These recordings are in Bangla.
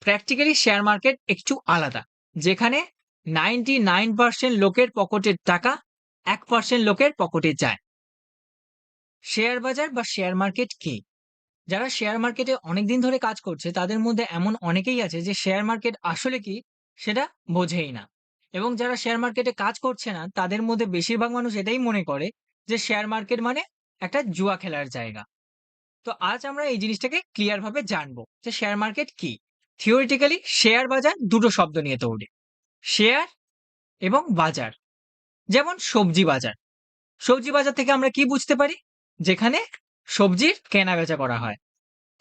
প্র্যাকটিক্যালি শেয়ার মার্কেট একটু আলাদা, যেখানে 99% লোকের পকেটের টাকা 1% লোকের পকেটে যায়। শেয়ার বাজার বা শেয়ার মার্কেট কি? যারা শেয়ার মার্কেটে অনেকদিন ধরে কাজ করছে তাদের মধ্যে এমন অনেকেই আছে যে শেয়ার মার্কেট আসলে কি সেটা বোঝেই না। এবং যারা শেয়ার মার্কেটে কাজ করছে না তাদের মধ্যে বেশিরভাগ মানুষ এটাই মনে করে যে শেয়ার মার্কেট মানে একটা জুয়া খেলার জায়গা। তো আজ আমরা এই জিনিসটাকে ক্লিয়ার ভাবে জানবো যে শেয়ার মার্কেট কি। থিওরিটিক্যালি শেয়ার বাজার দুটো শব্দ নিয়ে তৈরি, শেয়ার এবং বাজার। যেমন সবজি বাজার, সবজি বাজার থেকে আমরা কি বুঝতে পারি? যেখানে সবজির কেনা বেচা করা হয়।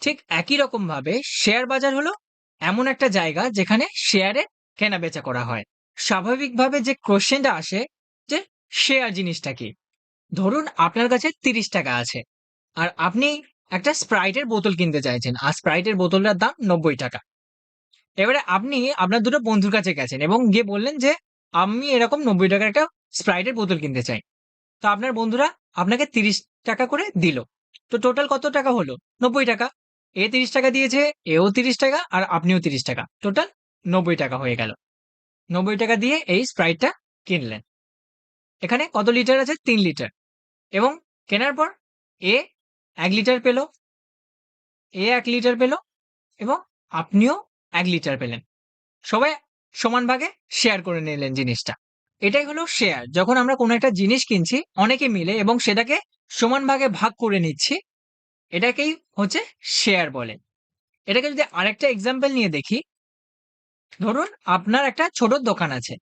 ঠিক একই রকম ভাবে শেয়ার বাজার হলো এমন একটা জায়গা যেখানে শেয়ারে কেনা বেচা করা হয়। স্বাভাবিকভাবে যে কোশ্চেনটা আসে যে শেয়ার জিনিসটা কি। ধরুন আপনার কাছে 30 টাকা আছে আর আপনি একটা স্প্রাইটের বোতল কিনতে চাইছেন, আর স্প্রাইটের বোতলটার দাম 90 টাকা। এবারে আপনি আপনার দুটো বন্ধুর কাছে গেছেন এবং গিয়ে বললেন যে আমি এরকম 90 টাকার একটা স্প্রাইটের বোতল কিনতে চাই। তো আপনার বন্ধুরা আপনাকে 30 টাকা করে দিল। তো টোটাল কত টাকা হলো? 90 টাকা। এ 30 টাকা দিয়েছে, এও 30 টাকা, আর আপনিও 30 টাকা, টোটাল 90 টাকা হয়ে গেল। 90 টাকা দিয়ে এই স্প্রাইটটা কিনলেন। এখানে কত লিটার আছে? 3 লিটার। এবং কেনার পর এ 1 লিটার পেল, এ 1 লিটার পেল, এবং আপনিও 1 লিটার পেলেন। সবাই সমান ভাগে শেয়ার করে নিলেন জিনিসটা। এটাই হলো শেয়ার। যখন আমরা কোনো একটা জিনিস কিনছি অনেকে মিলে এবং সেটাকে সমান ভাগে ভাগ করে নিচ্ছি, এটাকেই হচ্ছে শেয়ার বলে। এটাকে যদি আরেকটা এক্সাম্পল নিয়ে দেখি, ধরুন আপনার একটা ছোট দোকান আছে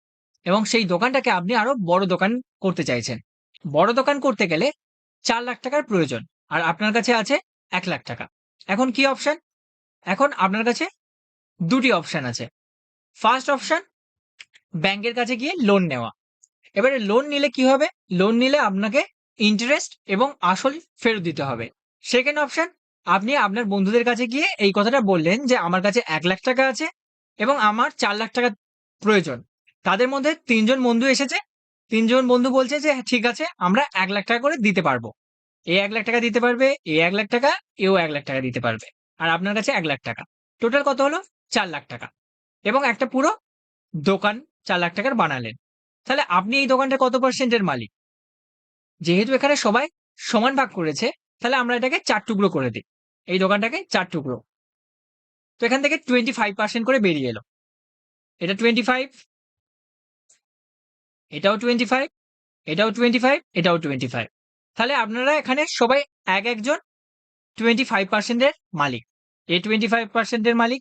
এবং সেই দোকানটাকে আপনি আরো বড় দোকান করতে চাইছেন। বড় দোকান করতে গেলে 4 লাখ টাকার প্রয়োজন, আর আপনার কাছে আছে 1 লাখ টাকা। এখন কি অপশন? এখন আপনার কাছে দুটি অপশন আছে। ফার্স্ট অপশন, ব্যাংকের কাছে গিয়ে লোন নেওয়া। এবারে লোন নিলে কি হবে? লোন নিলে আপনাকে ইন্টারেস্ট এবং আসল ফেরত দিতে হবে। সেকেন্ড অপশন, আপনি আপনার বন্ধুদের কাছে গিয়ে এই কথাটা বললেন যে আমার কাছে 1 লাখ টাকা আছে এবং আমার 4 লাখ টাকা প্রয়োজন। তাদের মধ্যে 3জন বন্ধু এসেছে, 3জন বন্ধু বলছে যে হ্যাঁ, ঠিক আছে, আমরা 1 লাখ টাকা করে দিতে পারবো। এ 1 লাখ টাকা দিতে পারবে, এ 1 লাখ টাকা, এও 1 লাখ টাকা দিতে পারবে। আর আপনার কাছে 1 লাখ টাকা। টোটাল কত হলো? 4 লাখ টাকা। এবং একটা পুরো দোকান 4 লাখ টাকার বানালেন। তাহলে আপনি এই দোকানটা কত পার্সেন্টের মালিক? যেহেতু এখানে সবাই সমান ভাগ করেছে, তাহলে আমরা এটাকে 4 টুকরো করে দিই। এই দোকানটাকে 4 টুকরো। তো এখান থেকে 25% করে বেরিয়ে এলো। এটা 25, এটাও 25, এটাও 25, এটাও 25। তাহলে আপনারা এখানে সবাই এক একজন 25% এর মালিক। এ 25% এর মালিক,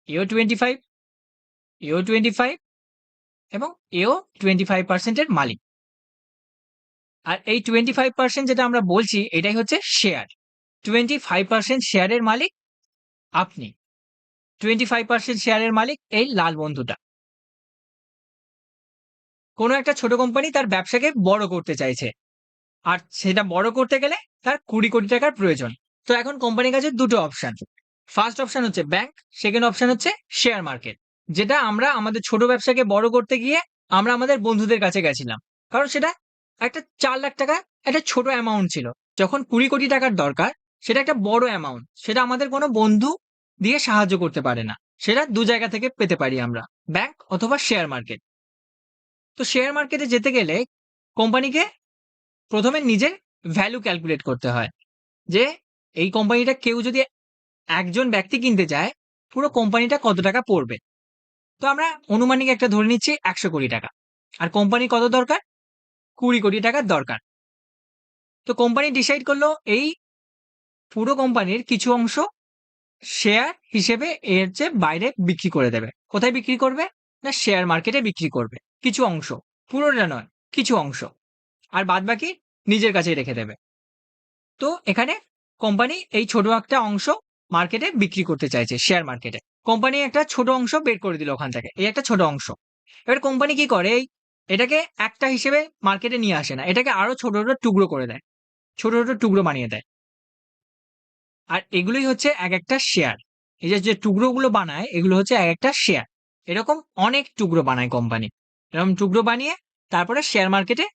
এও 25, এও 25, এবং এও 25% এর মালিক। আর এই 25% যেটা আমরা বলছি এটাই হচ্ছে শেয়ার। 25% শেয়ারের মালিক আপনি, 25% শেয়ারের মালিক এই লাল বন্ধুটা। কোনো একটা ছোট কোম্পানি তার ব্যবসাকে বড় করতে চাইছে, আর সেটা বড় করতে গেলে তার 20 কোটি টাকার প্রয়োজন। তো এখন কোম্পানির কাছে দুটো অপশন। ফার্স্ট অপশন হচ্ছে ব্যাংক, সেকেন্ড অপশন হচ্ছে শেয়ার মার্কেট। যেটা আমরা আমাদের ছোট ব্যবসাকে বড় করতে গিয়ে আমরা আমাদের বন্ধুদের কাছে গেছিলাম, কারণ সেটা একটা 4 লাখ টাকা একটা ছোট অ্যামাউন্ট ছিল। যখন 20 কোটি টাকার দরকার, সেটা একটা বড় অ্যামাউন্ট, সেটা আমাদের কোনো বন্ধু দিয়ে সাহায্য করতে পারে না। সেটা দু জায়গা থেকে পেতে পারি আমরা, ব্যাংক অথবা শেয়ার মার্কেট। তো শেয়ার মার্কেটে যেতে গেলে কোম্পানিকে প্রথমে নিজের ভ্যালু ক্যালকুলেট করতে হয়, যে এই কোম্পানিটা কেউ যদি একজন ব্যক্তি কিনতে চায়, পুরো কোম্পানিটা কত টাকা পড়বে। তো আমরা অনুমানিক একটা ধরে নিচ্ছি 100 কোটি টাকা। আর কোম্পানি কত দরকার? 20 কোটি টাকার দরকার। তো কোম্পানি ডিসাইড করলো এই পুরো কোম্পানির কিছু অংশ শেয়ার হিসেবে এর চেয়ে বাইরে বিক্রি করে দেবে। কোথায় বিক্রি করবে? না, শেয়ার মার্কেটে বিক্রি করবে কিছু অংশ, পুরোটা নয়, কিছু অংশ। আর বাদ বাকি নিজের কাছে রেখে দেবে। তো এখানে কোম্পানি এই ছোট একটা অংশ মার্কেটে বিক্রি করতে চাইছে, শেয়ার মার্কেটে। কোম্পানি একটা ছোট অংশ বের করে দিল ওখান থেকে, এই একটা ছোট অংশ। এবার কোম্পানি কি করে? এটাকে একটা হিসেবে মার্কেটে নিয়ে আসে না, এটাকে আরো ছোট ছোট টুকরো করে দেয়, ছোট ছোট টুকরো বানিয়ে দেয়। আর এগুলোই হচ্ছে এক একটা শেয়ার। এই যে যে টুকরোগুলো বানায় এগুলো হচ্ছে এক একটা শেয়ার। এরকম অনেক টুকরো বানায় কোম্পানি। এরকম টুকরো বানিয়ে তারপরে শেয়ার মার্কেটে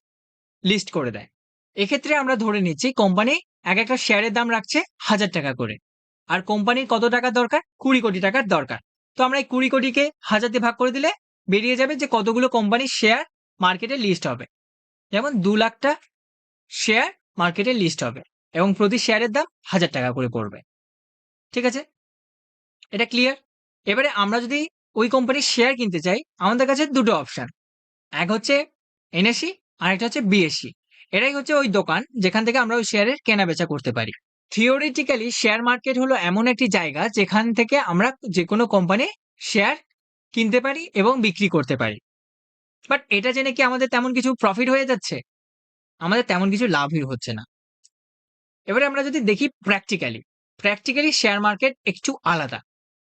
লিস্ট করে দেয়। এক্ষেত্রে আমরা ধরে নিচ্ছি কোম্পানি এক একটা শেয়ারের দাম রাখছে 1000 টাকা করে। আর কোম্পানির কত টাকা দরকার? 20 কোটি টাকার দরকার। তো আমরা এই 20 কোটিকে 1000 দিয়ে ভাগ করে দিলে বেরিয়ে যাবে যে কতগুলো কোম্পানির শেয়ার মার্কেটে লিস্ট হবে। যেমন 2 লাখটা শেয়ার মার্কেটে লিস্ট হবে এবং প্রতি শেয়ারের দাম 1000 টাকা করে পড়বে। ঠিক আছে? এটা ক্লিয়ার? এবারে আমরা যদি ওই কোম্পানির শেয়ার কিনতে চাই, আমাদের কাছে দুটো অপশন। এক হচ্ছে NSE আর একটা হচ্ছে BSE। এটাই হচ্ছে ওই দোকান যেখান থেকে আমরা ওই শেয়ারের কেনা-বেচা করতে পারি। থিওরিটিক্যালি শেয়ার মার্কেট হলো এমন একটি জায়গা যেখান থেকে আমরা যেকোনো কোম্পানির শেয়ার কিনতে পারি এবং বিক্রি করতে পারি। বাট এটা জেনে কি আমাদের তেমন কিছু প্রফিট হয়ে যাচ্ছে? আমাদের তেমন কিছু লাভই হচ্ছে না। এবারে আমরা যদি দেখি প্র্যাকটিক্যালি শেয়ার মার্কেট একটু আলাদা।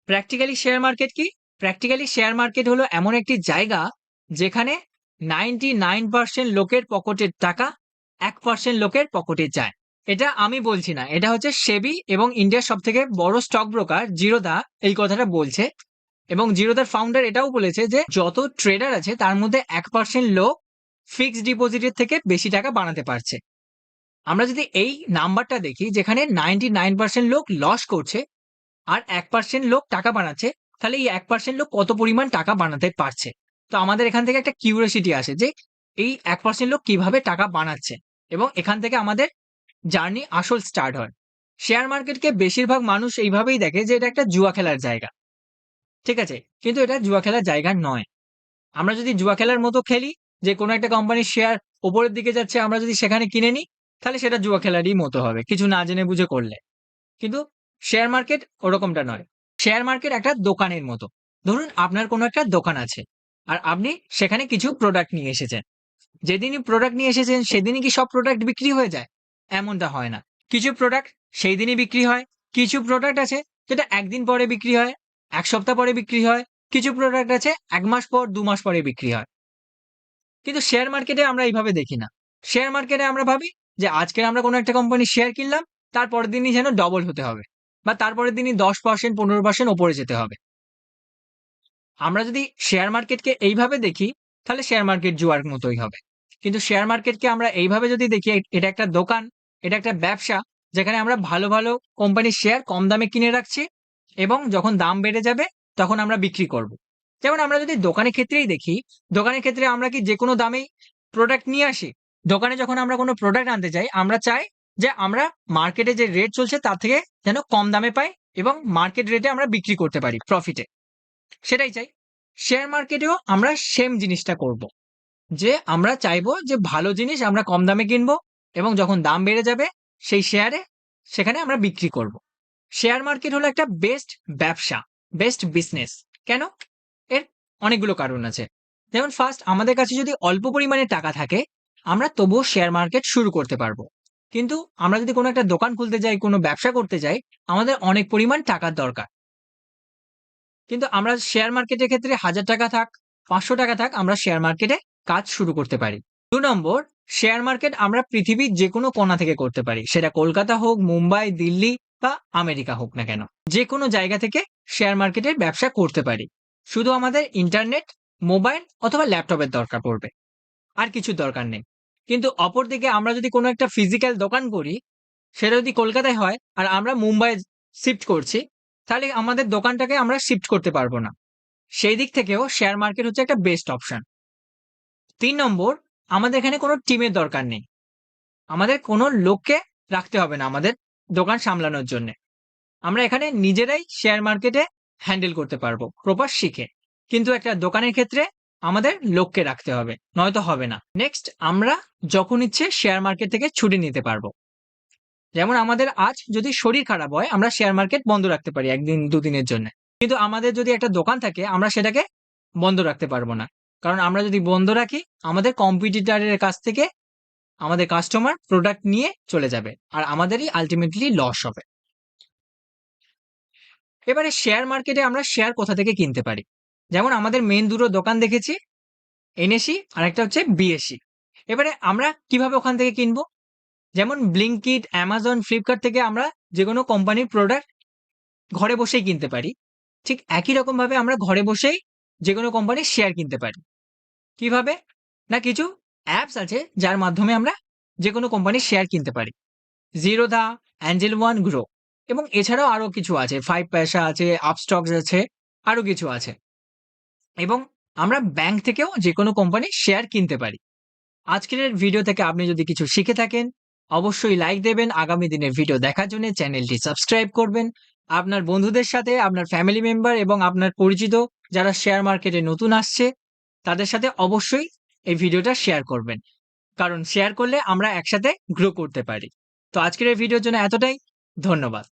প্র্যাকটিক্যালি শেয়ার মার্কেট কি? প্র্যাকটিক্যালি শেয়ার মার্কেট হলো এমন একটি জায়গা যেখানে 99% লোকের পকেটের টাকা 1% লোকের পকেটে যায়। এটা আমি বলছি না। এটা হচ্ছে সেবি এবং ইন্ডিয়ার সবথেকে বড় স্টক ব্রোকার জিরোধা এই কথাটা বলছে এবং জিরোধার ফাউন্ডার এটাও বলেছে যে যত ট্রেডার আছে তার মধ্যে 1% লোক ফিক্সড ডিপোজিটের থেকে বেশি টাকা বানাতে পারছে। আমরা যদি এই নাম্বারটা দেখি যেখানে 99% লোক লস করছে আর 1% লোক টাকা বানাচ্ছে, তাহলে এই 1% লোক কত পরিমাণ টাকা বানাতে পারছে। তো আমাদের এখান থেকে একটা কিউরিওসিটি আসে যে এই 1% লোক কিভাবে টাকা বানাচ্ছে এবং এখান থেকে আমাদের জার্নি আসল স্টার্ট হয়। শেয়ার মার্কেটকে বেশিরভাগ মানুষ এইভাবেই দেখে যে এটা একটা জুয়া খেলার জায়গা। ঠিক আছে? কিন্তু এটা জুয়া খেলার জায়গা নয়। আমরা যদি জুয়া খেলার মতো খেলি যে কোনো একটা কোম্পানির শেয়ার উপরের দিকে যাচ্ছে আমরা যদি সেখানে কিনে নিই, তাহলে সেটা জুয়া খেলারই মতো হবে কিছু না জেনে বুঝে করলে। কিন্তু শেয়ার মার্কেট ওরকমটা নয়। শেয়ার মার্কেট একটা দোকানের মতো। ধরুন আপনার কোনো একটা দোকান আছে আর আপনি সেখানে কিছু প্রোডাক্ট নিয়ে এসেছেন। যেদিনই প্রোডাক্ট নিয়ে এসেছেন সেদিনই কি সব প্রোডাক্ট বিক্রি হয়ে যায়? এমনটা হয় না। কিছু প্রোডাক্ট সেই দিনই বিক্রি হয়, কিছু প্রোডাক্ট আছে যেটা ১ দিন পরে বিক্রি হয়, ১ সপ্তাহ পরে বিক্রি হয়, কিছু প্রোডাক্ট আছে ১ মাস পর ২ মাস পরে বিক্রি হয়। কিন্তু শেয়ার মার্কেটে আমরা এইভাবে দেখি না। শেয়ার মার্কেটে আমরা ভাবি যে আজকে আমরা কোনো একটা কোম্পানির শেয়ার কিনলাম, তারপরের দিনই যেন ডবল হতে হবে বা তারপরের দিনই 10% 15% ওপরে যেতে হবে। আমরা যদি শেয়ার মার্কেটকে এইভাবে দেখি, তাহলে শেয়ার মার্কেট জুয়ার মতোই হবে। কিন্তু শেয়ার মার্কেটকে আমরা এইভাবে যদি দেখি, এটা একটা দোকান, এটা একটা ব্যবসা, যেখানে আমরা ভালো, ভালো কোম্পানির শেয়ার কম দামে কিনে রাখছি এবং যখন দাম বেড়ে যাবে, তখন আমরা বিক্রি করব। যেমন আমরা যদি দোকানের ক্ষেত্রেই দেখি, দোকানের ক্ষেত্রে আমরা কি যেকোনো দামেই প্রোডাক্ট নিয়ে আসি? দোকানে যখন আমরা কোনো প্রোডাক্ট আনতে যাই, আমরা চাই যে আমরা মার্কেটে যে রেট চলছে তার থেকে যেন কম দামে পাই এবং মার্কেট রেটে আমরা বিক্রি করতে পারি প্রফিটে। সেটাই চাই। শেয়ার মার্কেটেও আমরা সেম জিনিসটা করব। যে আমরা চাইবো যে ভালো জিনিস আমরা কম দামে কিনবো এবং যখন দাম বেড়ে যাবে সেই শেয়ারে সেখানে আমরা বিক্রি করব। শেয়ার মার্কেট হলো একটা বেস্ট ব্যবসা, বেস্ট বিজনেস। কেন? এর অনেকগুলো কারণ আছে। যেমন ফার্স্ট আমাদের কাছে যদি অল্প পরিমাণে টাকা থাকে, আমরা তবুও শেয়ার মার্কেট শুরু করতে পারবো। কিন্তু আমরা যদি কোনো একটা দোকান খুলতে যাই, কোনো ব্যবসা করতে যাই, আমাদের অনেক পরিমাণ টাকার দরকার। কিন্তু আমরা শেয়ার মার্কেটের ক্ষেত্রে ৳১,০০০ থাক, ৳৫০০ থাক, আমরা শেয়ার মার্কেটে কাজ শুরু করতে পারি। ২ নম্বর, শেয়ার মার্কেট আমরা পৃথিবীর যেকোনো কোণা থেকে করতে পারি। সেটা কলকাতা হোক, মুম্বাই, দিল্লি বা আমেরিকা হোক না কেন। যেকোনো জায়গা থেকে শেয়ার মার্কেটের ব্যবসা করতে পারি। শুধু আমাদের ইন্টারনেট, মোবাইল অথবা ল্যাপটপের দরকার পড়বে। আর কিছুর দরকার নেই। কিন্তু অপরদিকে আমরা যদি কোনো একটা ফিজিক্যাল দোকান করি, সেটা যদি কলকাতায় হয় আর আমরা মুম্বাইয়ে শিফট করছি, তাহলে আমাদের দোকানটাকে আমরা শিফট করতে পারবো না। সেই দিক থেকেও শেয়ার মার্কেট হচ্ছে একটা বেস্ট অপশন। ৩ নম্বর, আমাদের এখানে কোনো টিমের দরকার নেই। আমাদের কোনো লোককে রাখতে হবে না আমাদের দোকান সামলানোর জন্যে। আমরা এখানে নিজেরাই শেয়ার মার্কেটে হ্যান্ডেল করতে পারবো প্রপার শিখে। কিন্তু একটা দোকানের ক্ষেত্রে আমাদের লোককে রাখতে হবে, নয়তো হবে না। নেক্সট, আমরা যখন ইচ্ছে শেয়ার মার্কেট থেকে ছুটি নিতে পারবো। যেমন আমাদের আজ যদি শরীর খারাপ হয়, আমরা শেয়ার মার্কেট বন্ধ রাখতে পারি ১ দিন ২ দিনের জন্যে। কিন্তু আমাদের যদি একটা দোকান থাকে, আমরা সেটাকে বন্ধ রাখতে পারবো না। কারণ আমরা যদি বন্ধ রাখি, আমাদের কম্পিটিটরের কাছ থেকে আমাদের কাস্টমার প্রোডাক্ট নিয়ে চলে যাবে। আর আমাদেরই আল্টিমেটলি লস হবে। এবারে শেয়ার মার্কেটে আমরা শেয়ার কোথা থেকে কিনতে পারি? যেমন আমাদের মেইন দুটো দোকান দেখেছি, NSE আর একটা হচ্ছে BSE। এবারে আমরা কিভাবে ওখান থেকে কিনবো? যেমন Blinkit, Amazon, Flipkart থেকে আমরা যেকোনো কোম্পানির প্রোডাক্ট ঘরে বসেই কিনতে পারি। ঠিক একই রকমভাবে আমরা ঘরে বসেই যেকোনো কোম্পানির শেয়ার কিনতে পারি। কিভাবে? না কিছু অ্যাপস আছে যার মাধ্যমে আমরা যেকোনো কোম্পানির শেয়ার কিনতে পারি। Zerodha, Angel one, grow. এবং এছাড়াও আরো কিছু আছে। 5 পয়সা আছে, আপস্টক্স আছে, আরো কিছু আছে। এবং আমরা ব্যাংক থেকেও যেকোনো কোম্পানির শেয়ার কিনতে পারি। আজকের ভিডিও থেকে আপনি যদি কিছু শিখে থাকেন, অবশ্যই লাইক দেবেন। আগামী দিনের ভিডিও দেখার জন্য চ্যানেলটি সাবস্ক্রাইব করবেন। আপনার বন্ধুদের সাথে, আপনার ফ্যামিলি মেম্বার এবং আপনার পরিচিত যারা শেয়ার মার্কেটে নতুন আসছে, তাদের সাথে অবশ্যই এই ভিডিওটা শেয়ার করবেন। কারণ শেয়ার করলে আমরা একসাথে গ্রো করতে পারি। তো আজকের এই ভিডিওর জন্য এতটাই। ধন্যবাদ।